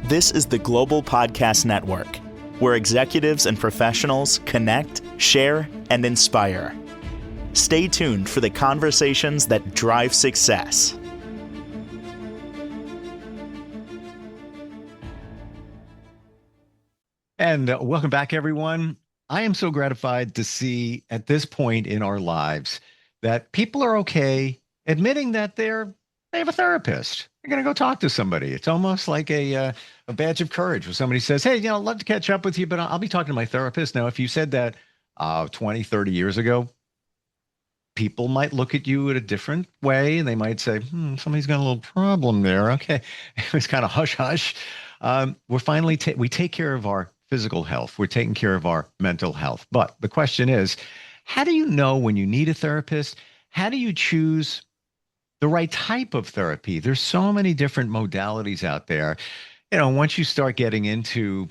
This is the Global Podcast Network, where executives and professionals connect, share, and inspire. Stay tuned for the conversations that drive success. And welcome back, everyone. I am so gratified to see at this point in our lives that people are okay admitting that they have a therapist. They're going to go talk to somebody. It's almost like a badge of courage when somebody says, hey, I'd love to catch up with you, but I'll be talking to my therapist. Now, if you said that 20, 30 years ago, people might look at you in a different way and they might say, somebody's got a little problem there. Okay. It was kind of hush hush. We're finally, we take care of our physical health. We're taking care of our mental health. But the question is, how do you know when you need a therapist? How do you choose the right type of therapy? There's so many different modalities out there. Once you start getting into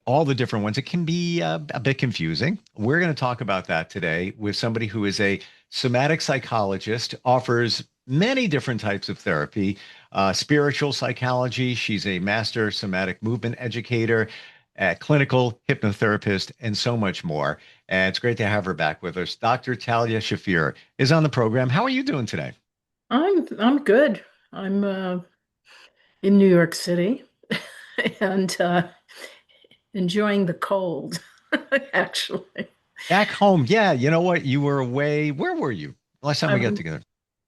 all the different ones, it can be a bit confusing. We're going to talk about that today with somebody who is a somatic psychologist, offers many different types of therapy, spiritual psychology. She's a master somatic movement educator, a clinical hypnotherapist, and so much more. And it's great to have her back with us. Dr. Talia Shafir is on the program. How are you doing today? I'm good. I'm in New York City and enjoying the cold, actually. Back home. Yeah. You know what? You were away. Where were you last time we got together?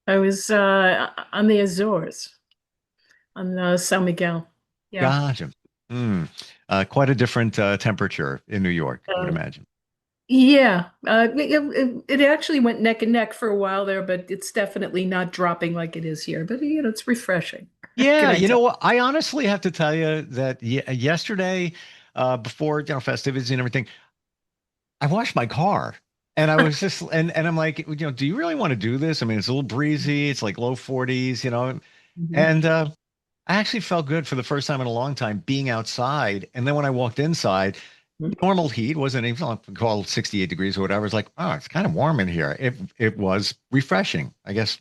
I was on the Azores, on San Miguel. Yeah. Gotcha. Quite a different temperature in New York, I would imagine. Yeah. It actually went neck and neck for a while there, but it's definitely not dropping like it is here. But, it's refreshing. Yeah. You know what? I honestly have to tell you that yesterday, before festivities and everything, I washed my car. And I was just, and I'm like, do you really want to do this? I mean, it's a little breezy. It's like low 40s, Mhm. and I actually felt good for the first time in a long time being outside. And then when I walked inside, normal heat wasn't even called 68 degrees or whatever. It's like, oh, it's kind of warm in here. It was refreshing. I guess,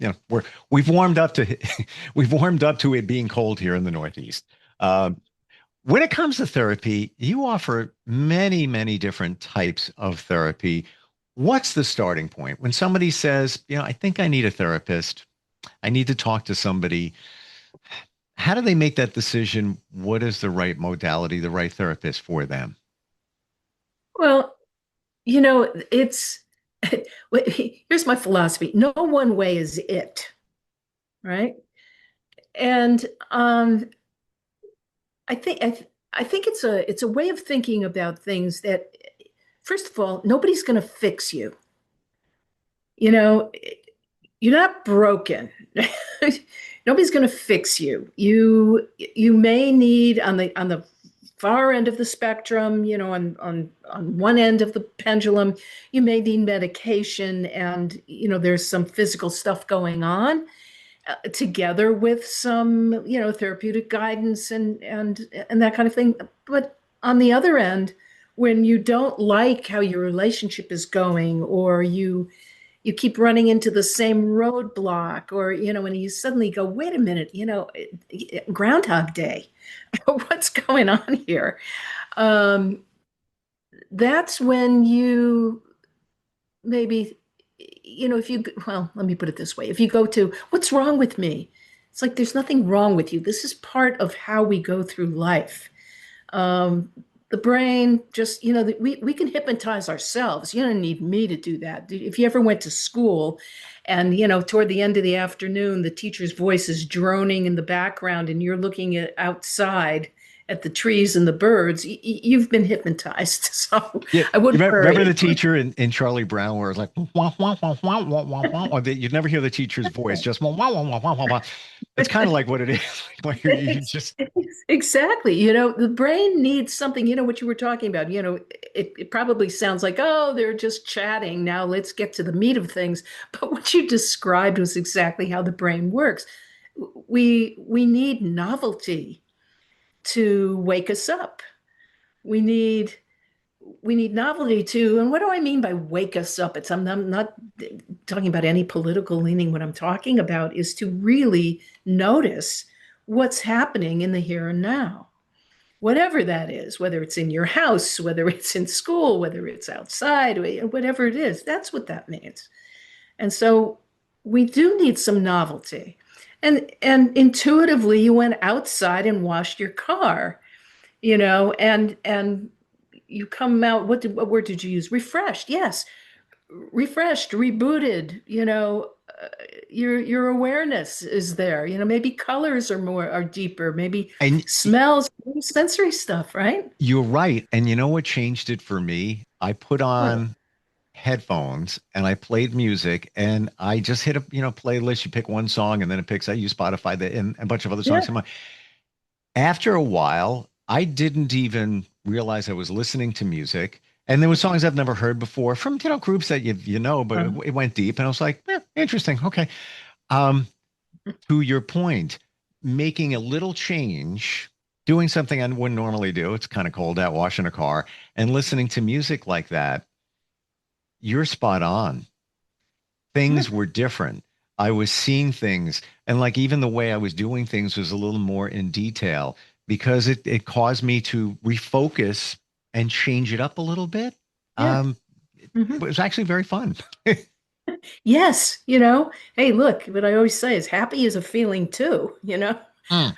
we've warmed up to we've warmed up to it being cold here in the Northeast. When it comes to therapy, you offer many, many different types of therapy. What's the starting point when somebody says, I think I need a therapist, I need to talk to somebody? How do they make that decision? What is the right modality, the right therapist for them? Well, it's here's my philosophy. No one way is it, right? And I think it's a way of thinking about things that, first of all, nobody's going to fix you. You're not broken. Nobody's going to fix you. You may need on the far end of the spectrum, on one end of the pendulum, you may need medication, and there's some physical stuff going on together with some therapeutic guidance and that kind of thing. But on the other end, when you don't like how your relationship is going, or you keep running into the same roadblock, or when you suddenly go, wait a minute, Groundhog Day, what's going on here? That's when you maybe, let me put it this way. If you go to, what's wrong with me? It's like, there's nothing wrong with you. This is part of how we go through life. The brain just, we can hypnotize ourselves. You don't need me to do that. If you ever went to school and, toward the end of the afternoon, the teacher's voice is droning in the background and you're looking outside at the trees and the birds, you've been hypnotized. So Yeah, I wouldn't remember worry. the teacher in Charlie Brown where it's like wah, wah, wah, wah, wah, wah, wah, wah. You'd never hear the teacher's voice, just wah, wah, wah, wah, wah, wah, wah. It's kind of like what it is. Like you just Exactly. The brain needs something, what you were talking about. It probably sounds like, oh, they're just chatting. Now let's get to the meat of things. But what you described was exactly how the brain works. We need novelty to wake us up. We need novelty too. And what do I mean by wake us up? I'm not talking about any political leaning. What I'm talking about is to really notice what's happening in the here and now. whatever that is, whether it's in your house, whether it's in school, whether it's outside, whatever it is, that's what that means. And so we do need some novelty. And intuitively you went outside and washed your car, and you come out, what word did you use? Refreshed. Yes. Refreshed, rebooted, your awareness is there. Maybe colors are deeper, maybe And smells, maybe sensory stuff, right? you're right. And you know what changed it for me? I put What? on headphones and I played music and I just hit a playlist. You pick one song and then it picks. I use Spotify and a bunch of other songs. Yeah. Come on. After a while, I didn't even realize I was listening to music. And there were songs I've never heard before from groups that but Uh, it went deep. And I was like, interesting. Okay. Um, to your point, making a little change, doing something I wouldn't normally do. It's kind of cold out, washing a car, and listening to music like that. You're spot on. yeah. Things were different. I was seeing things, and like even the way I was doing things was a little more in detail because it caused me to refocus and change it up a little bit. Yeah. It Mhm. was actually very fun. Yes, hey, look, what I always say is happy is a feeling too. Mm.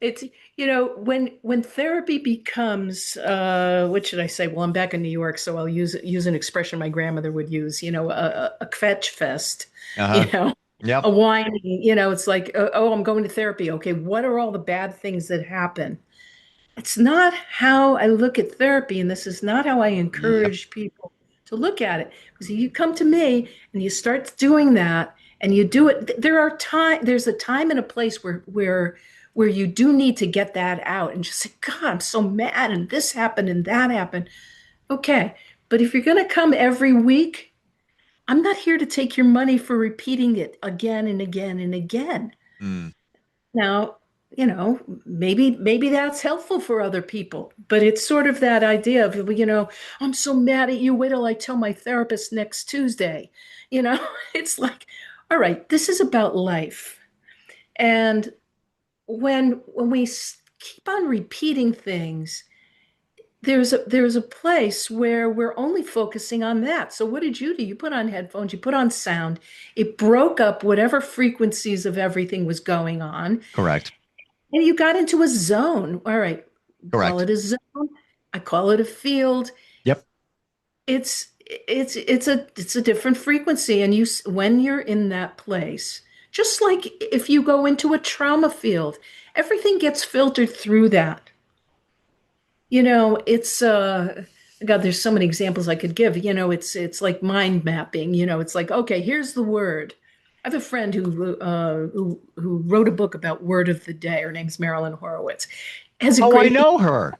It's, when therapy becomes, what should I say? Well, I'm back in New York, so I'll use an expression my grandmother would use, a fetch fest, you Uh-huh. know, a Yep. whining, it's like, oh, I'm going to therapy. Okay, what are all the bad things that happen? It's not how I look at therapy, and this is not how I Yep. encourage people to look at it. Because you come to me and you start doing that, and you do it. There's a time and a place where you do need to get that out and just say, God, I'm so mad, and this happened and that happened. Okay, but if you're going to come every week, I'm not here to take your money for repeating it again and again and again. Mm. Now, maybe that's helpful for other people, but it's sort of that idea of, I'm so mad at you. Wait till I tell my therapist next Tuesday. You know, it's like, all right, this is about life. And when we keep on repeating things, there's a place where we're only focusing on that. So what did you do? You put on headphones, you put on sound. It broke up whatever frequencies of everything was going on. Correct. And you got into a zone. All right, call Correct. it a zone. I call it a field. Yep. It's a different frequency, and when you're in that place, just like if you go into a trauma field, everything gets filtered through that. It's God, there's so many examples I could give. It's like mind mapping. It's like, okay, here's the word. I have a friend who wrote a book about word of the day. Her name's Marilyn Horowitz. Has a Oh, I great. know her.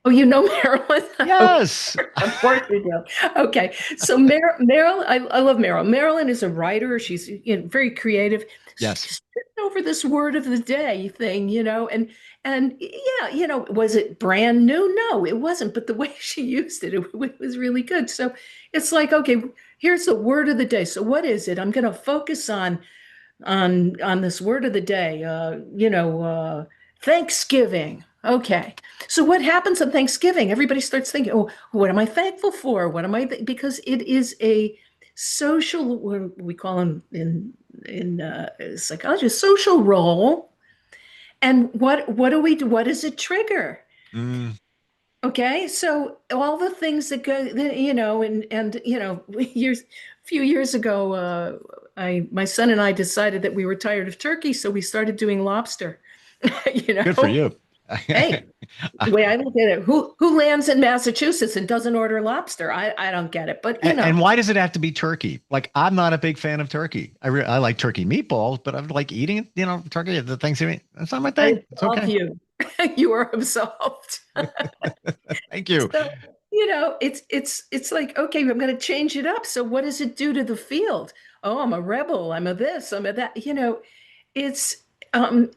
Oh, you know Marilyn? Yes. Of course you do. Okay, so Marilyn, I love Marilyn. Marilyn is a writer. She's very creative. She Yes. just tripped over this word of the day thing, and yeah, was it brand new? No, it wasn't. But the way she used it was really good. So it's like, okay, here's the word of the day. So what is it? I'm going to focus on this word of the day. Thanksgiving. Okay. So what happens on Thanksgiving? Everybody starts thinking, "Oh, what am I thankful for? What am I?" Because it is a social, what we call them in psychology, a social role. And what do we do? What does it trigger? Mm. Okay, so all the things that go, and years, a few years ago, my son and I decided that we were tired of turkey, so we started doing lobster. You Good for know, you. hey, the way I look at it, who lands in Massachusetts and doesn't order lobster? I don't get it, but And why does it have to be turkey? Like, I'm not a big fan of turkey. I like turkey meatballs, but I like eating it, turkey at the Thanksgiving. That's not my thing. I It's absolve okay. you. You are absolved. Thank you. So, it's like, okay, I'm going to change it up. So what does it do to the field? Oh, I'm a rebel. I'm a this. I'm a that. It's um,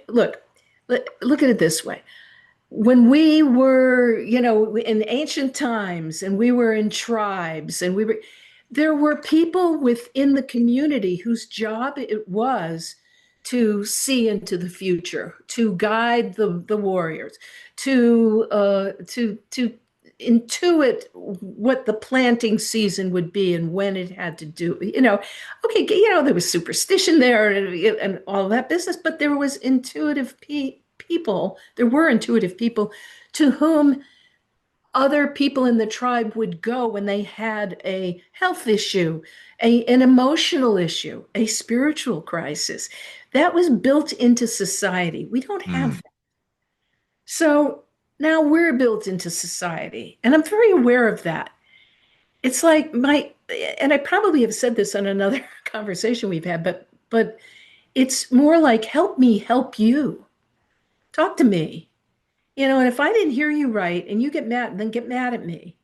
look, look at it this way. When we were, in ancient times, and we were in tribes, there were people within the community whose job it was to see into the future, to guide the warriors, to intuit what the planting season would be and when it had to do. Okay, there was superstition there and all that business, but there was intuitive people. There were intuitive people to whom other people in the tribe would go when they had a health issue, an emotional issue, a spiritual crisis. That was built into society. We don't have Mm. that. So now we're built into society, and I'm very aware of that. It's like and I probably have said this on another conversation we've had, but it's more like help me help you. Talk to me. And if I didn't hear you right and you get mad, then get mad at me.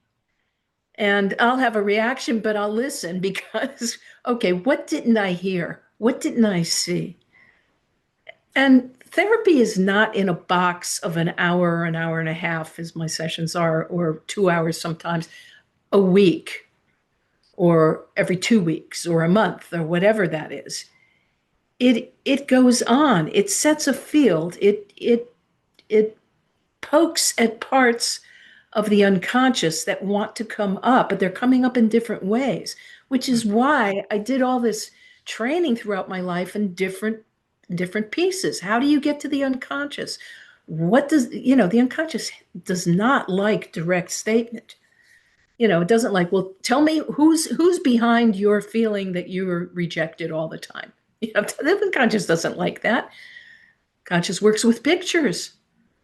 And I'll have a reaction, but I'll listen because, okay, what didn't I hear? What didn't I see? And therapy is not in a box of an hour, an hour and a half, as my sessions are, or 2 hours sometimes, a week, or every 2 weeks, or a month, or whatever that is. It goes on. It sets a field. It pokes at parts of the unconscious that want to come up, but they're coming up in different ways, which is why I did all this training throughout my life in different pieces. How do you get to the unconscious? The unconscious does not like direct statement. It doesn't like, well, tell me who's behind your feeling that you were rejected all the time. The unconscious doesn't like that. Conscious works with pictures.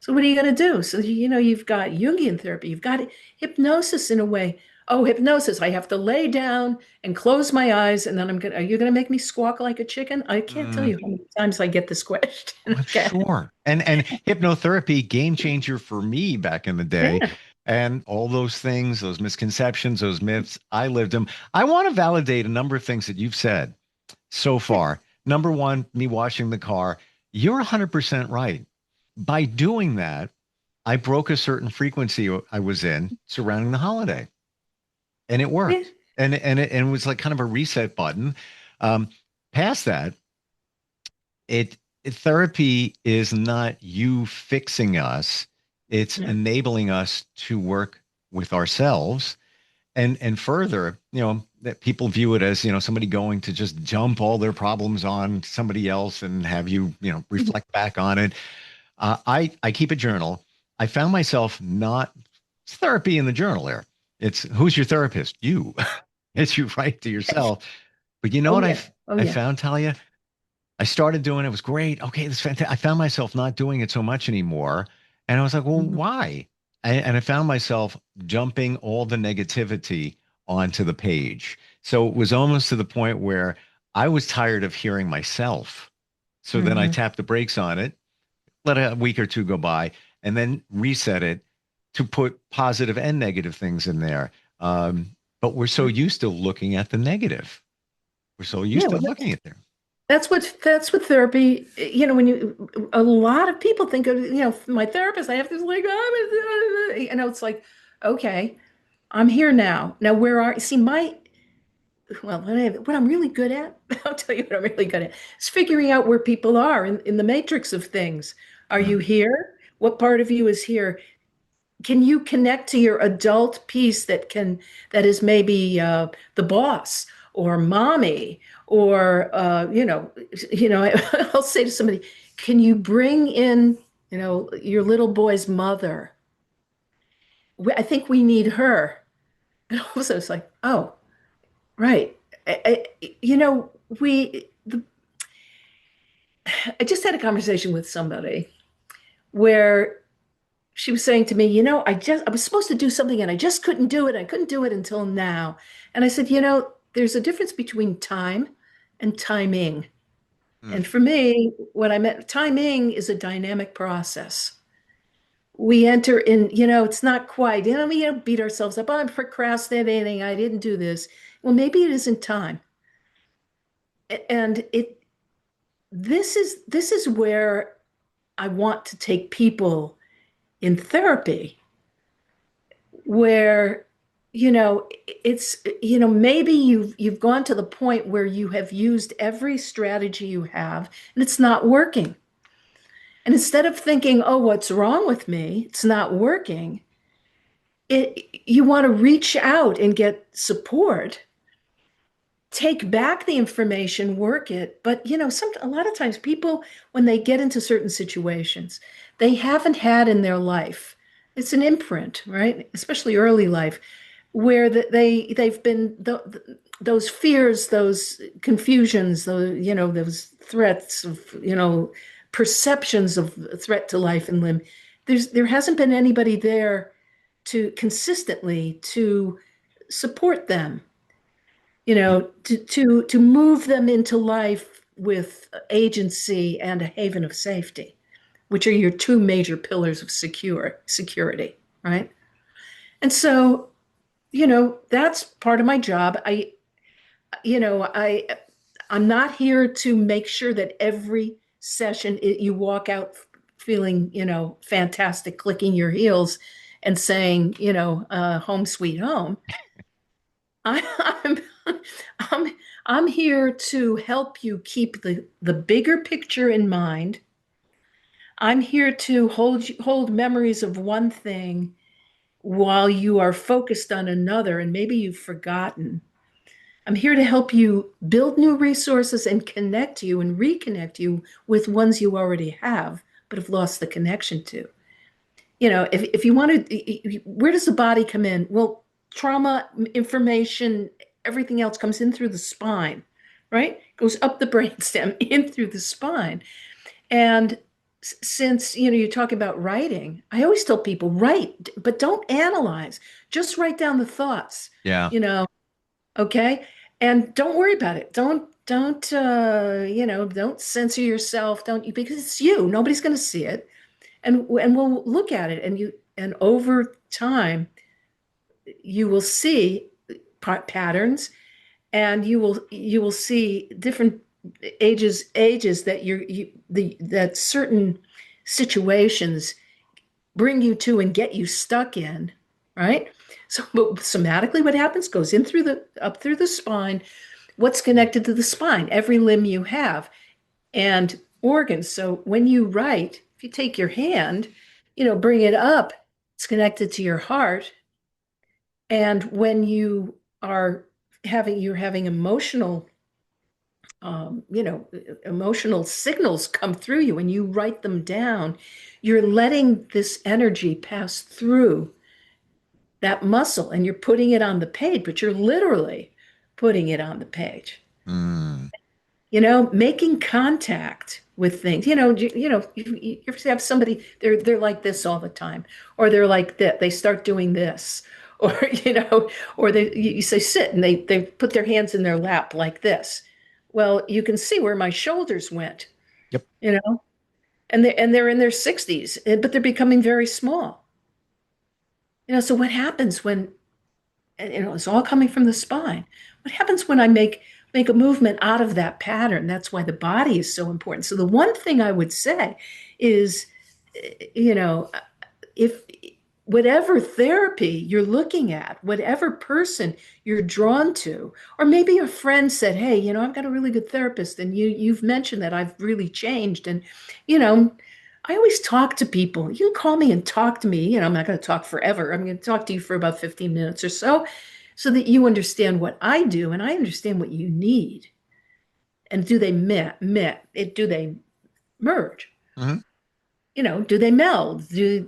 So what are you going to do? So, you've got Jungian therapy, you've got hypnosis in a way. Oh, hypnosis. I have to lay down and close my eyes, and then are you going to make me squawk like a chicken? I can't tell you how many times I get this question. I'm Okay. sure. And hypnotherapy, game changer for me back in the day. Yeah. And all those things, those misconceptions, those myths, I lived them. I want to validate a number of things that you've said so far. Number one, me washing the car. You're 100% right. By doing that, I broke a certain frequency I was in surrounding the holiday, and it Yeah. worked. And it was like kind of a reset button. Um, Past that, it therapy is not you fixing us. It's No. enabling us to work with ourselves. And further, that people view it as, somebody going to just jump all their problems on somebody else and have you, reflect back on it. I keep a journal. I found myself not it's therapy in the journal there. It's who's your therapist? You. It's you write to yourself. But you know Oh what yeah. Oh I yeah. found, Talia? I started doing it. It was great. Okay, this fantastic. I found myself not doing it so much anymore. And I was like, well, Mhm. why? And I found myself dumping all the negativity onto the page. So it was almost to the point where I was tired of hearing myself. So then I Mhm. tapped the brakes on it, let a week or two go by, and then reset it to put positive and negative things in there. But we're so used to looking at the negative. We're so Yeah. used to Well, looking at there. that's what therapy. When a lot of people think of my therapist, I have this like it's like, okay, I'm here now. Now where are see my well what I'm really good at? I'll tell you what I'm really good at. Is figuring out where people are in the matrix of things. Are you Mm. here? What part of you is here? Can you connect to your adult piece that is maybe the boss or mommy or I'll say to somebody, can you bring in your little boy's mother? I think we need her. And also it's like, oh, right. We I just had a conversation with somebody where she was saying to me, I was supposed to do something and I just couldn't do it. I couldn't do it until now. And I said, there's a difference between time and timing. And Mm. for me, what I meant, timing is a dynamic process. We enter in, it's not quite, we beat ourselves up. I'm procrastinating. I didn't do this. Well, maybe it isn't time. And this is where I want to take people in therapy, where you know, it's, maybe you've gone to the point where you have used every strategy you have and it's not working. And instead of thinking, oh, what's wrong with me? It's not working. You want to reach out and get support, take back the information, work it. But a lot of times people, when they get into certain situations, they haven't had in their life. It's an imprint, right? Especially early life, where they've been those fears, those confusions, those threats of perceptions of threat to life and limb. There hasn't been anybody there to consistently to support them, to move them into life with agency and a haven of safety, which are your two major pillars of security, right? And so, that's part of my job. I'm not here to make sure that every session you walk out feeling, fantastic, clicking your heels and saying, home sweet home. I'm I'm I'm here to help you keep the bigger picture in mind. I'm here to hold memories of one thing while you are focused on another, and maybe you've forgotten. I'm here to help you build new resources and connect you and reconnect you with ones you already have, but have lost the connection to. If you want to, where does the body come in? Well, trauma, information, everything else comes in through the spine, right? Goes up the brainstem, in through the spine. And since, you talk about writing, I always tell people, write, but don't analyze. Just write down the thoughts, Yeah. okay? And don't worry about it. Don't censor yourself. Because it's you. Nobody's going to see it. And we'll look at it, and over time you will see patterns, and you will see different ages that certain situations bring you to and get you stuck in, right? So, but somatically, what happens goes in up through the spine. What's connected to the spine? Every limb you have and organs. So when you write, if you take your hand, bring it up, it's connected to your heart. And when you're having emotional signals come through you and you write them down, you're letting this energy pass through that muscle and you're putting it on the page, but you're literally putting it on the page. Mm. Making contact with things. You have somebody, they're like this all the time, or they're like that. They start doing this, or or you say sit, and they put their hands in their lap like this. Well, you can see where my shoulders went. Yep. And they're in their 60s, but they're becoming very small. So what happens when it's all coming from the spine? What happens when I make a movement out of that pattern? That's why the body is so important. So the one thing I would say is, if whatever therapy you're looking at, whatever person you're drawn to, or maybe a friend said, hey, I've got a really good therapist, and you've mentioned that I've really changed. And, I always talk to people. You can call me and talk to me. I'm not going to talk forever. I'm going to talk to you for about 15 minutes or so that you understand what I do and I understand what you need. And do they do they merge? Mm-hmm. Do they meld? Do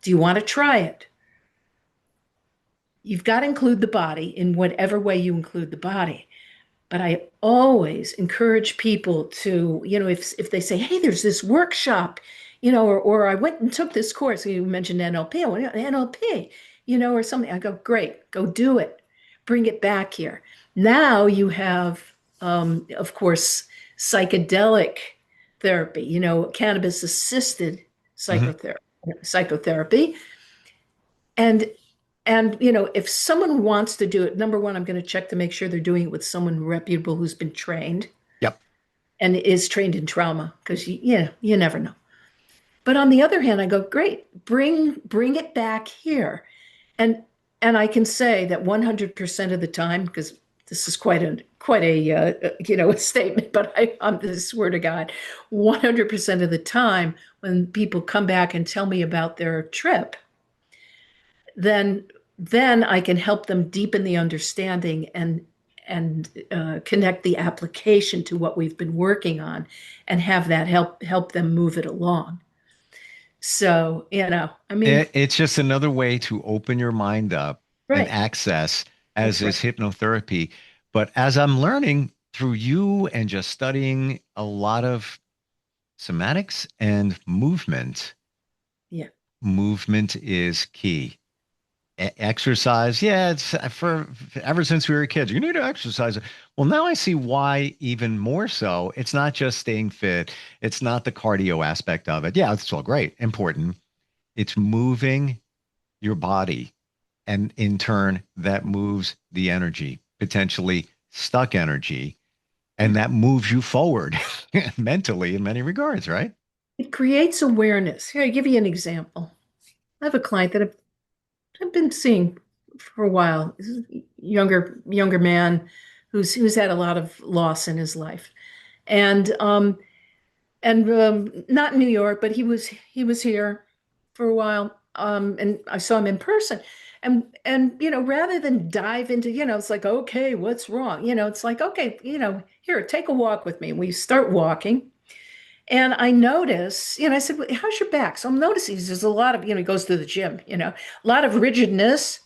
you want to try it? You've got to include the body in whatever way you include the body. But I always encourage people to, if they say, hey, there's this workshop, or I went and took this course. You mentioned NLP, I went, NLP, or something. I go, great, go do it. Bring it back here. Now you have, of course, psychedelic therapy, cannabis assisted psychotherapy. And if someone wants to do it, number one, I'm going to check to make sure they're doing it with someone reputable who's been trained. Yep. And is trained in trauma, because you never know. But on the other hand, I go, great, bring it back here. And And I can say that 100% of the time, because this is quite a a statement, but I'm this word of God. 100% of the time, when people come back and tell me about their trip, then then I can help them deepen the understanding and connect the application to what we've been working on, and have that help them move it along. So, I mean, It's just another way to open your mind up and right. access, as That's is right. hypnotherapy. But as I'm learning through you and just studying a lot of somatics and movement, Yeah. movement is key. Exercise, yeah, it's for ever since we were kids. You need to exercise. Well, now I see why even more so. It's not just staying fit. It's not the cardio aspect of it. Yeah, it's all great, important. It's moving your body. And in turn, that moves the energy, potentially stuck energy, and Yeah. that moves you forward mentally in many regards, right? It creates awareness. Here, I give you an example. I have a client that I've been seeing for a while. This is a younger man who's had a lot of loss in his life, and not in New York, but he was here for a while. And I saw him in person, and rather than dive into, it's like, okay, what's wrong? It's like, okay, here, take a walk with me. We start walking. And I notice, I said, "Well, how's your back?" So I'm noticing there's a lot of, he goes to the gym, a lot of rigidness,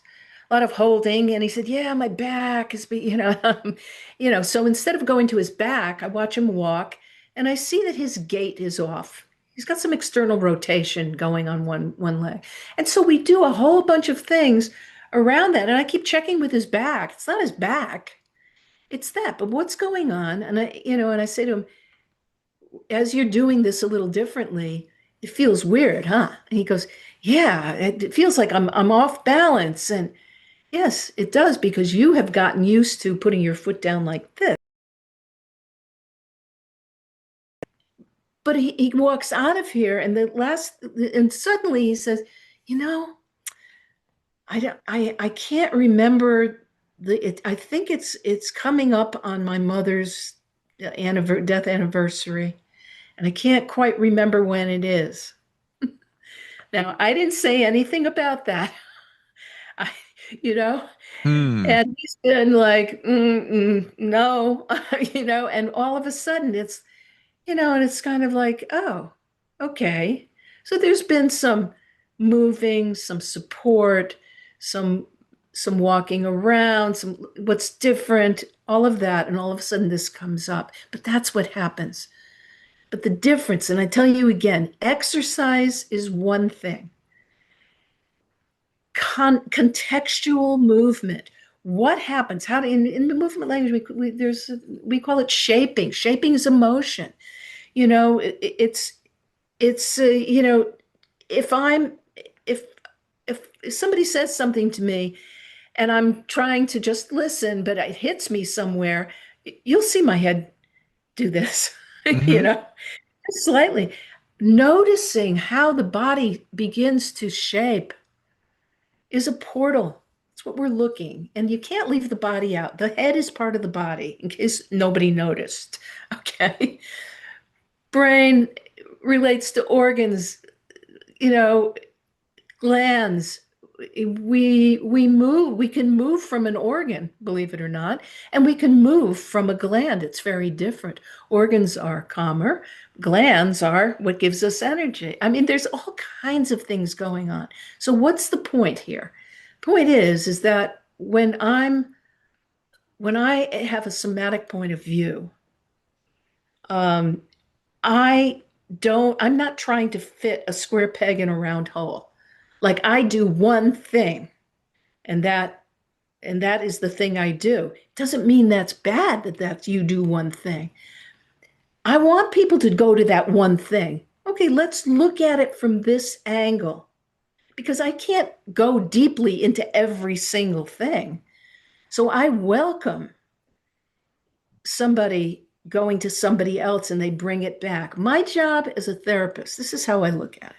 a lot of holding. And he said, "Yeah, my back is, so instead of going to his back, I watch him walk and I see that his gait is off. He's got some external rotation going on one leg. And so we do a whole bunch of things around that. And I keep checking with his back. It's not his back. It's that. But what's going on? And I say to him, as you're doing this a little differently, it feels weird, huh? And he goes, "Yeah, it feels like I'm off balance." And yes, it does, because you have gotten used to putting your foot down like this. But he walks out of here, and suddenly he says, "You know, I can't remember I think it's coming up on my mother's death anniversary, and I can't quite remember when it is." Now, I didn't say anything about that. I, you know, Hmm. and he's been like, no, and all of a sudden and it's kind of like, oh, okay. So there's been some moving, some support, some some walking around, some what's different, all of that, and all of a sudden this comes up. But that's what happens. But the difference, and I tell you again, exercise is one thing. Contextual movement. What happens? How in the movement language we call it shaping. Shaping is emotion. It's if I'm if if somebody says something to me and I'm trying to just listen, but it hits me somewhere, you'll see my head do this, you Hmm. know, slightly. Noticing how the body begins to shape is a portal. It's what we're looking. And you can't leave the body out. The head is part of the body, in case nobody noticed. Okay. Brain relates to organs, you know, glands. We can move from an organ, believe it or not, and we can move from a gland. It's very different. Organs are calmer, glands are what gives us energy. I mean, there's all kinds of things going on. So what's the point here? Point is that when I have a somatic point of view, um, I I'm not trying to fit a square peg in a round hole. Like, I do one thing, and that is the thing I do. It doesn't mean that's bad that you do one thing. I want people to go to that one thing. Okay, let's look at it from this angle, because I can't go deeply into every single thing. So I welcome somebody going to somebody else and they bring it back. My job as a therapist, this is how I look at it.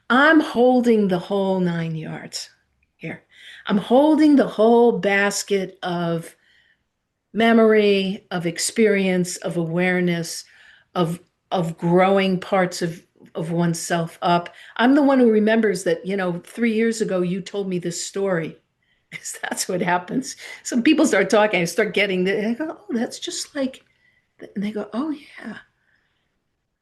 I'm holding the whole 9 yards. Here. I'm holding the whole basket of memory, of experience, of awareness, of growing parts of oneself up. I'm the one who remembers that, 3 years ago you told me this story. Because that's what happens. Some people start talking, I start getting I go, oh, that's just like, and they go, oh yeah.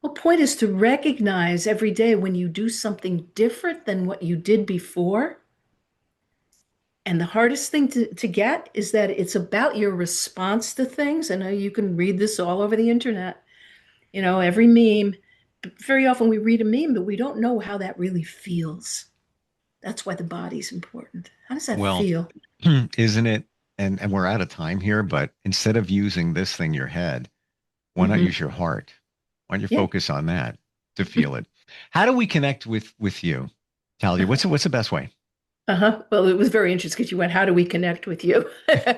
Well, point is to recognize every day when you do something different than what you did before. And the hardest thing to get is that it's about your response to things. I know you can read this all over the internet, every meme. Very often we read a meme, but we don't know how that really feels. That's why the body's important. How does that Well, feel? isn't it? And we're out of time here, but instead of using this thing, your head, why not Mhm. use your heart? Why don't you Yeah. focus on that to feel it? How do we connect with you, Talia? What's the best way? Uh-huh. Well, it was very interesting because you went, how do we connect with you?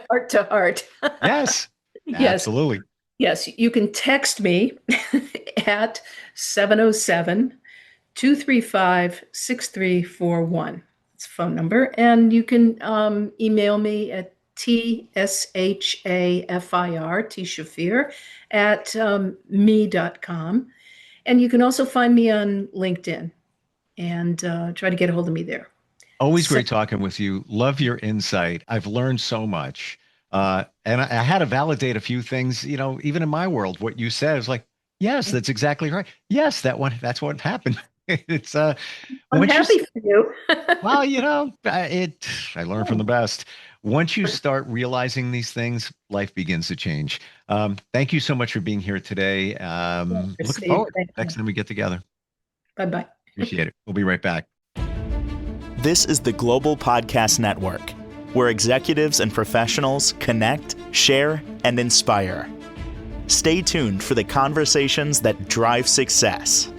Heart to heart. Yes, Yes. absolutely. Yes. You can text me at 707-235-6341. It's a phone number. And you can email me at Shafir, at me.com. And you can also find me on LinkedIn and try to get a hold of me there. Always So, great talking with you. Love your insight. I've learned so much. And I had to validate a few things, even in my world, what you said is like, yes, that's exactly right. Yes, that's what happened. It's I'm once you happy for you. well, I learn from the best. Once you start realizing these things, life begins to change. Thank you so much for being here today. Looking Steve, forward thank next you. time we get together. Bye-bye. Appreciate it. We'll be right back. This is the Global Podcast Network, where executives and professionals connect, share, and inspire. Stay tuned for the conversations that drive success.